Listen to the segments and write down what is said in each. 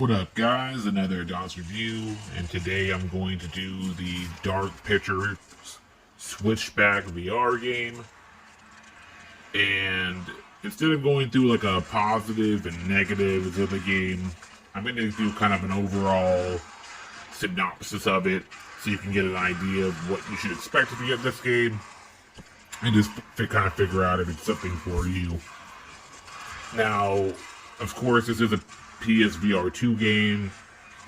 What up, guys? Another Adonis review, and today I'm going to do the Dark Picture Switchback VR game. And instead of going through like a positive and negatives of the game, I'm going to do kind of an overall synopsis of it, so you can get an idea of what you should expect if you get this game, and just kind of figure out if it's something for you. Now, of course, this is a PSVR 2 game,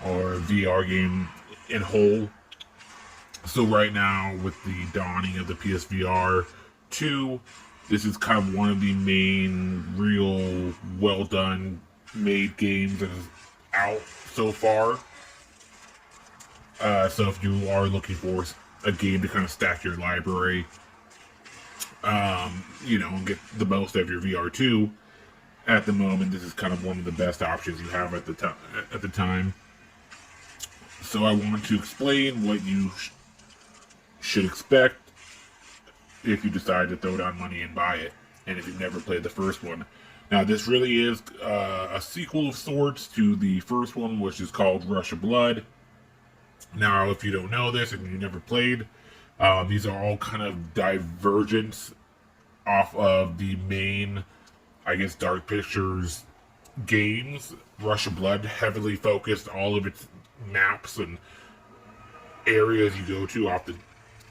or VR game in whole. So right now, with the dawning of the PSVR 2, this is kind of one of the main, real, well done, made games that is out so far. So if you are looking for a game to kind of stack your library, and get the most out of your VR2, at the moment, this is kind of one of the best options you have at the time. So I want to explain what you should expect if you decide to throw down money and buy it, and if you've never played the first one. Now, this really is a sequel of sorts to the first one, which is called Rush of Blood. Now, if you don't know this and you never played, these are all kind of divergence off of the main, I guess, Dark Pictures games. Rush of Blood heavily focused all of its maps and areas you go to off the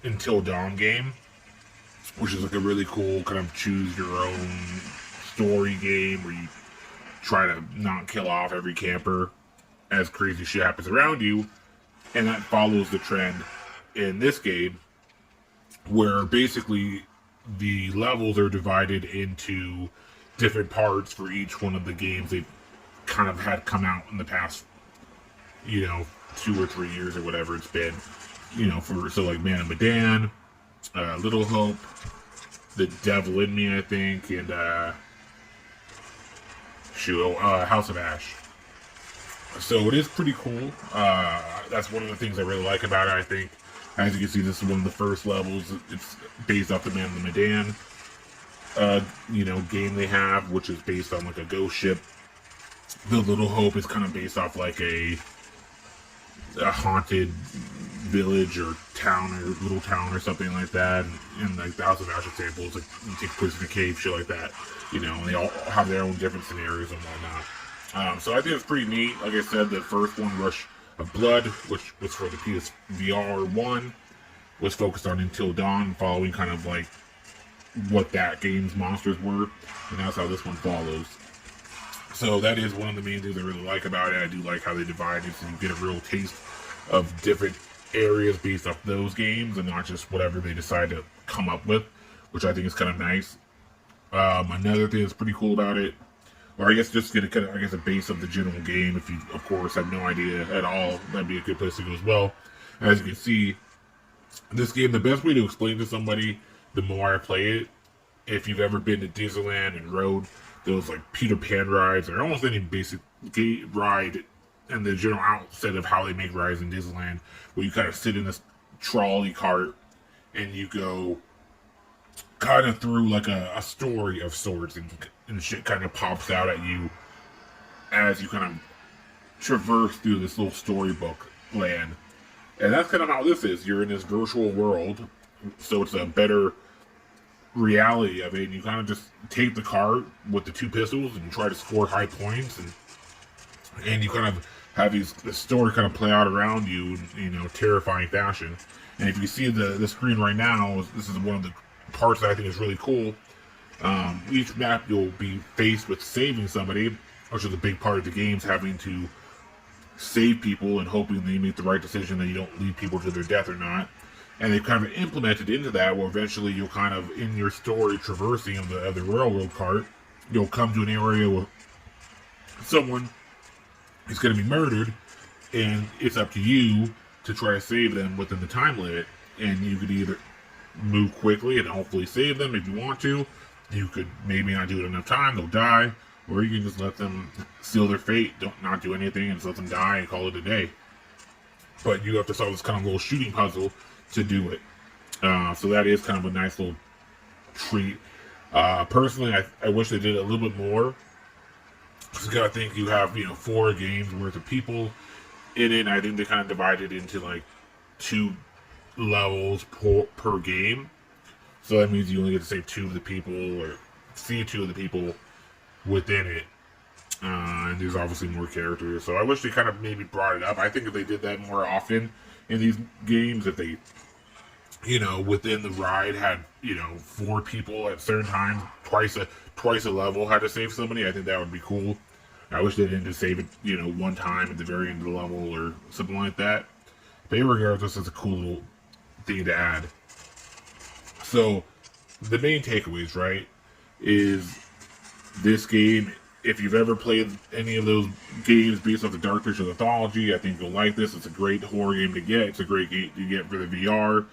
Until Dawn game, which is like a really cool kind of choose your own story game where you try to not kill off every camper as crazy shit happens around you. And that follows the trend in this game, where basically the levels are divided into different parts for each one of the games they've kind of had come out in the past, 2 or 3 years or whatever it's been. So like Man of Medan, Little Hope, The Devil in Me, I think, and House of Ash. So it is pretty cool. That's one of the things I really like about it, I think. As you can see, this is one of the first levels. It's based off the Man of Medan game they have, which is based on like a ghost ship. The Little Hope is kind of based off like a haunted village or town or little town or something like that. And like the House of Ash example is like you take place in a cave, shit like that. And they all have their own different scenarios and whatnot. So I think it's pretty neat. Like I said, the first one, Rush of Blood, which was for the PSVR 1, was focused on Until Dawn, following kind of like what that game's monsters were, and that's how this one follows. So that is one of the main things I really like about it. I do like how they divide it, so you get a real taste of different areas based off those games, and not just whatever they decide to come up with, which I think is kind of nice. Another thing that's pretty cool about it, or I guess just get a base of the general game. If you, of course, have no idea at all, that'd be a good place to go as well. As you can see, this game, the best way to explain to somebody, the more I play it, if you've ever been to Disneyland and rode those like Peter Pan rides, or almost any basic ride, and the general outset of how they make rides in Disneyland, where you kind of sit in this trolley cart and you go kind of through like a story of sorts, and shit kind of pops out at you as you kind of traverse through this little storybook land. And that's kind of how this is. You're in this virtual world, so it's a better reality of it, and you kind of just take the cart with the 2 pistols and try to score high points, and you kind of have the story kind of play out around you in, terrifying fashion. And if you see the screen right now, this is one of the parts that I think is really cool. Each map you'll be faced with saving somebody, which is a big part of the game's having to save people and hoping they make the right decision, that you don't lead people to their death or not. And they've kind of implemented into that, where eventually you'll kind of, in your story traversing of the railroad cart, you'll come to an area where someone is going to be murdered, and it's up to you to try to save them within the time limit. And you could either move quickly and hopefully save them if you want to. You could maybe not do it enough time, they'll die. Or you can just let them seal their fate, not do anything, and just let them die and call it a day. But you have to solve this kind of little shooting puzzle to do it. So that is kind of a nice little treat. Personally, I wish they did a little bit more So I think you have 4 games worth of people in it. And I think they kind of divided into like 2 levels per game. So that means you only get to save 2 of the people or see 2 of the people within it. And there's obviously more characters. So I wish they kind of maybe brought it up. I think if they did that more often in these games, if they, within the ride had, 4 people at certain times, twice a level had to save somebody, I think that would be cool. I wish they didn't just save it, one time at the very end of the level or something like that. But regardless, it's a cool little thing to add. So the main takeaways, right, is this game. If you've ever played any of those games based off the Dark Pictures Anthology, I think you'll like this. It's a great horror game to get. It's a great game to get for the VR.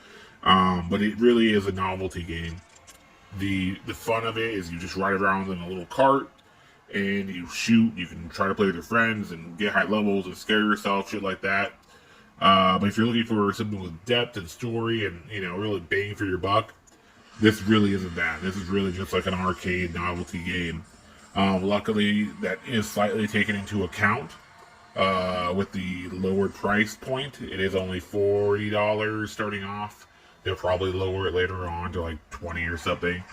But it really is a novelty game. The fun of it is you just ride around in a little cart and you shoot. You can try to play with your friends and get high levels and scare yourself, shit like that. But if you're looking for something with depth and story and, really bang for your buck, this really isn't that. This is really just like an arcade novelty game. Luckily, that is slightly taken into account with the lowered price point. It is only $40 starting off. They'll probably lower it later on to like $20 or something.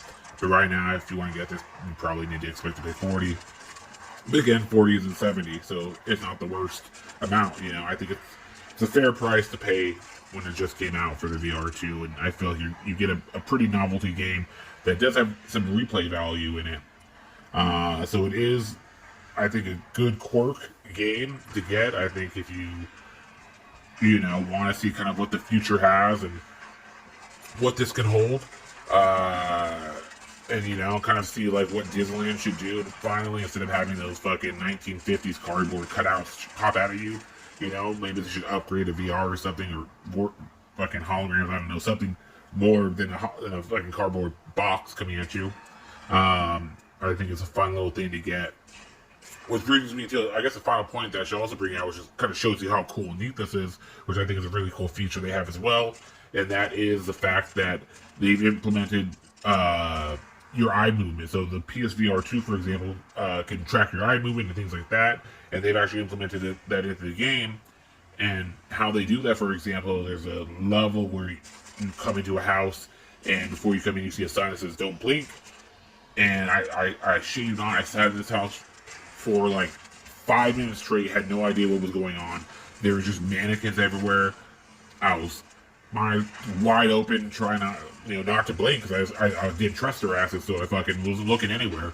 But right now, if you want to get this, you probably need to expect to pay $40. But again, 40 isn't 70, so it's not the worst amount. I think it's a fair price to pay when it just came out for the VR2, and I feel you get a pretty novelty game that does have some replay value in it. So it is, I think, a good quirk game to get. I think if you want to see kind of what the future has and what this can hold, and kind of see like what Disneyland should do, and finally, instead of having those fucking 1950s cardboard cutouts pop out of you, maybe they should upgrade to VR or something, or more fucking holograms. I don't know, something more than a fucking cardboard box coming at you. I think it's a fun little thing to get. Which brings me to, I guess, the final point that I should also bring out, which is, kind of shows you how cool and neat this is, which I think is a really cool feature they have as well, and that is the fact that they've implemented your eye movement. So the PSVR 2, for example, can track your eye movement and things like that, and they've actually implemented that into the game. And how they do that, for example, there's a level where you come into a house, and before you come in, you see a sign that says "Don't blink." And I shit you not, I sat in this house for like 5 minutes straight, had no idea what was going on. There were just mannequins everywhere. I was wide open, trying not to blink, because I didn't trust their asses, so I fucking wasn't looking anywhere.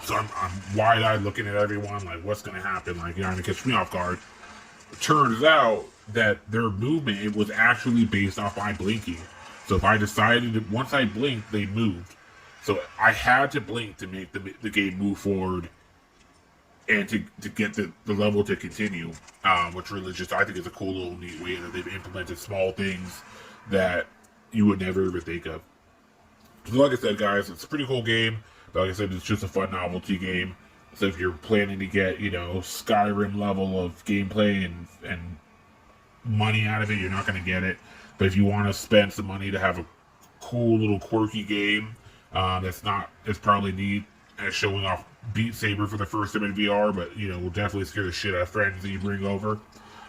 So I'm wide-eyed looking at everyone, like, what's going to happen? Like, you're going to catch me off guard. It turns out that their movement, it was actually based off my blinking. So if I decided, once I blinked, they moved. So I had to blink to make the game move forward and to get the level to continue, which really just, I think, is a cool little neat way that they've implemented small things that you would never even think of. So like I said, guys, it's a pretty cool game, but like I said, it's just a fun novelty game. So if you're planning to get, Skyrim level of gameplay and money out of it, you're not going to get it. But if you want to spend some money to have a cool little quirky game, it's probably neat as showing off Beat Saber for the first time in VR, but will definitely scare the shit out of friends that you bring over.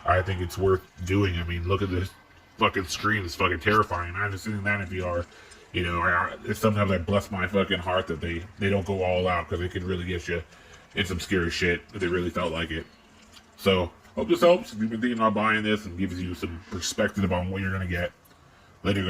I think it's worth doing. I mean, look at this fucking screen; it's fucking terrifying. I haven't seen that in VR. Sometimes I bless my fucking heart that they don't go all out, because they could really get you in some scary shit if they really felt like it. So hope this helps. If you've been thinking about buying this and gives you some perspective on what you're gonna get, later, guys.